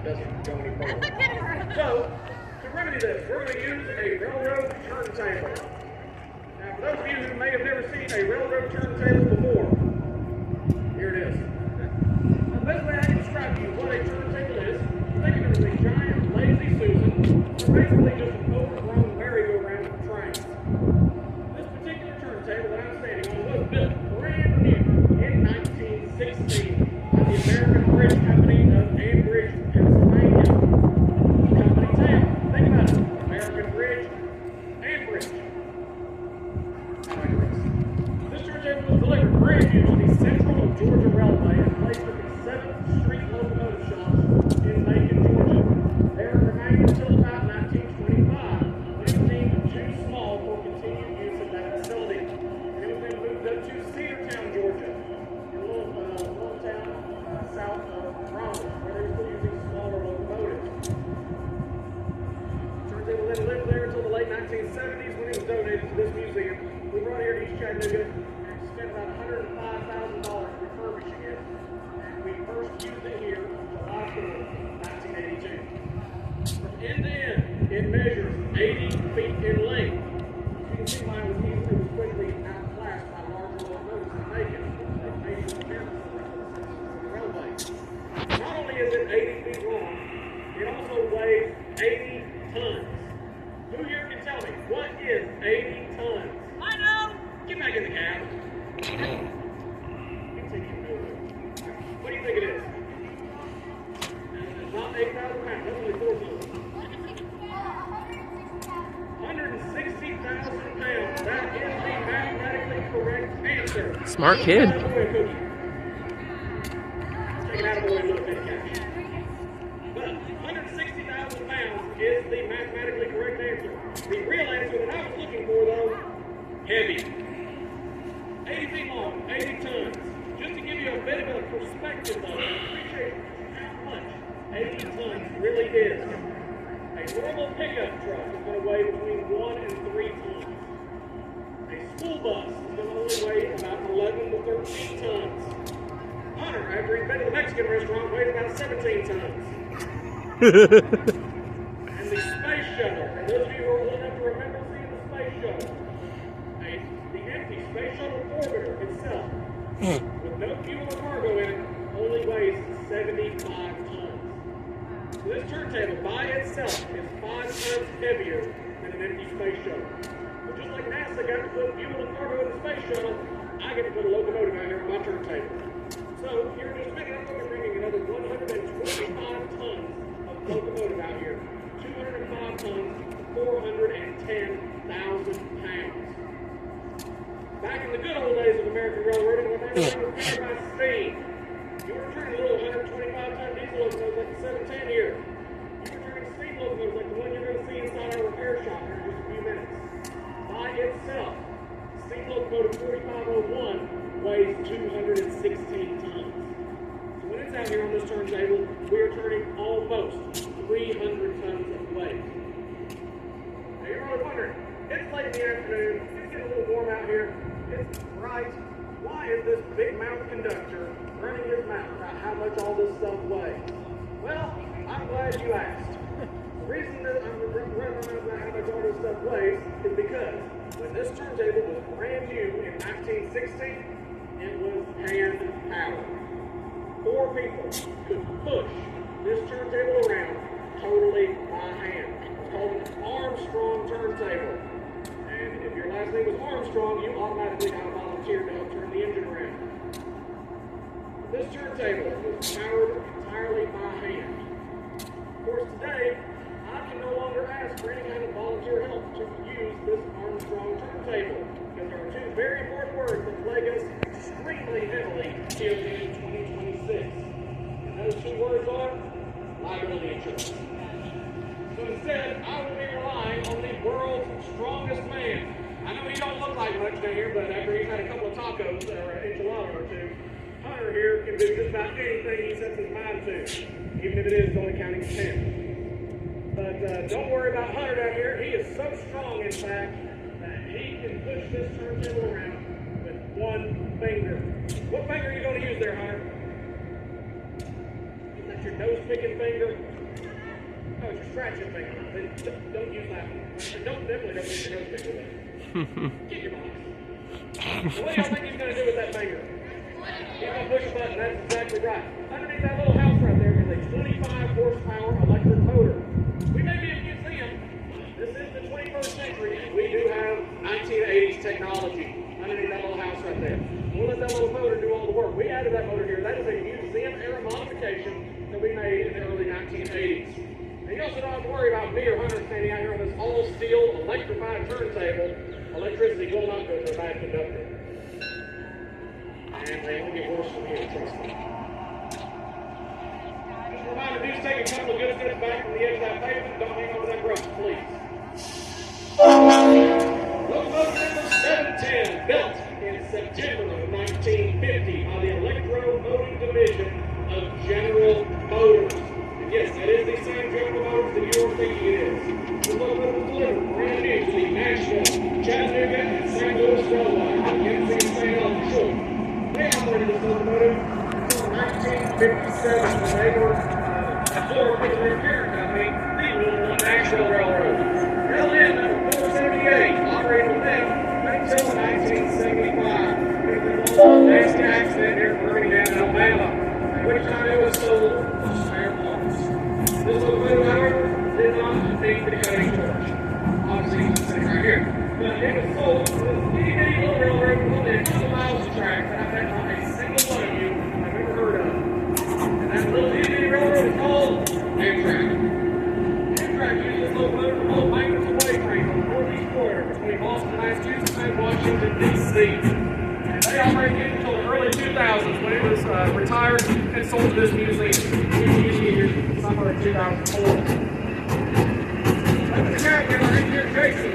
doesn't go any further. So, to remedy this, we're going to use a railroad turntable. Now, for those of you who may have never seen a railroad turntable before, here it is. The best way I can describe to you what a turntable is, think of it as a giant lazy Susan, or basically just an overgrown merry-go-round of trains. This particular turntable that I'm standing on was built brand new in 1916 by the American Bridge Company of Ambridge, Pennsylvania. Company town. Think about it. American Bridge and Bridge. I digress. This turntable was delivered brand new to the Central of Georgia Railway and placed at the 7th Street locomotive shops in Macon, Georgia. There it remained until about 1925, when it was deemed too small for continued use of that facility. And it was then moved up to Cedartown, Georgia, a little town south of Raleigh, where they were still using smaller locomotives. Turntable then lived there until the late 1970s when it was donated to this museum. We brought it here to East Chattanooga and spent about $105,000 refurbishing it. And we first used it here July 4th, 1982. From end to end, it measures 80 feet in length. You can see why it was quickly outclassed by larger locomotives in Macon. They made it appearance of the railway. Not only is it 80 feet long, it also weighs 80 tons. Who here can tell me what is 80 tons? I know! Get back in the cab. Continue moving. What do you think it is? It's not 8,000 pounds. That's only 4 tons. 160,000 pounds. That is the mathematically correct answer. Smart kid. Take it out of the way, little bit of cash. But 160,000 pounds is the mathematically correct answer. The real answer that I was looking for, though, heavy. 80 feet long, 80 tons. Just to give you a bit of a perspective, though, I appreciate how much 80 tons really is. A normal pickup truck is going to weigh between 1 and 3 tons. A school bus is going to only weigh about 11 to 13 tons. Hunter, after he's been to the Mexican restaurant, weighs about 17 tons. And the space shuttle, for those of you who are old enough to remember seeing the space shuttle, the empty space shuttle orbiter itself, with no fuel or cargo in it, only weighs 75 tons. So this turntable by itself is 5 times heavier than an empty space shuttle. But just like NASA got to put fuel and cargo in the space shuttle, I get to put a locomotive out here on my turntable. So here in just a minute, I'm going to be bringing another 125 tons of locomotive out here. 205 tons, 410,000 pounds. Back in the good old days of American railroading, when they were powered by steam, you were turning a little 125-ton diesel locomotive like the 710 here. You were turning steam locomotives like the one you're going to see inside our repair shop here in just a few minutes. By itself, steam locomotive 4501 weighs 216 tons. So when it's out here on this turntable, we are turning almost 300 tons of weight. Now you're probably wondering, it's late in the afternoon, it's getting a little warm out here, it's bright. Why is this big mouth conductor running his mouth about how much all this stuff weighs? Well, I'm glad you asked. The reason that I'm running around about how much all this stuff weighs is because when this turntable was brand new in 1916, it was hand powered. 4 people could push this turntable around totally by hand. It's called an Armstrong turntable. And if your last name was Armstrong, you automatically got a volunteer to help turn the engine around. This turntable was powered entirely by hand. Of course, today, I can no longer ask for any kind of volunteer help to use this Armstrong turntable, because there are 2 very important words that plague us extremely heavily here in 2026. And those 2 words are liability insurance. So instead, I will be relying on the world's strongest man. I know he don't look like much down here, but after he's had a couple of tacos or an enchilada or 2, Hunter here can do just about anything he sets his mind to, even if it is only counting to 10. But don't worry about Hunter down here. He is so strong, in fact, that he can push this turntable around with 1 finger. What finger are you going to use there, Hunter? It's your nose-picking finger. Oh, it's your scratching finger. Don't use that one. Definitely don't use your nose-picker with it. Get your box. So what do y'all think he's going to do with that finger? He's going to push a button. That's exactly right. Underneath that little house right there is a 25 horsepower electric motor. We may be in a museum. This is the 21st century. We do have 1980s technology underneath that little house right there. We'll let that little motor do all the work. We added that motor here. That is a museum-era modification that we made in the early 1980s. And you also don't have to worry about me or Hunter standing out here on this all-steel electrified turntable. Electricity will not go to a bad conductor. And they only get worse from here, trust me. Just a reminder, do take a couple of good steps back from the edge of that pavement. Don't hang over that brush, please. Locomotive number 710, built in September of 1950 by the Electro-Motive Division of General Motors. And yes, that is the same General Motors that you are thinking it is. The locomotive was delivered brand new to the Nashville, Chattanooga, and St. Louis Railway by NC&StL for short. They operated this locomotive until 1957 when they were absorbed into their parent company, the Nashville Railroad. LN number 478 operated with them until 1975. There was a nasty accident here in Birmingham, Alabama, at which time it was sold for spare parts. This locomotive, however, did not meet the cutting torch. Obviously, you can see right here. But it was sold to this itty-bitty little railroad with only a couple miles of track that I bet not a single one of you have ever heard of. And that little itty-bitty railroad is called Amtrak. Amtrak uses this locomotive to haul migrants away trains on the northeast corridor between Boston, Massachusetts, and Washington, D.C. And they operated until the early 2000s when it was retired and sold to this museum. Somewhere in 2004. That's the captain, our engineer Jason.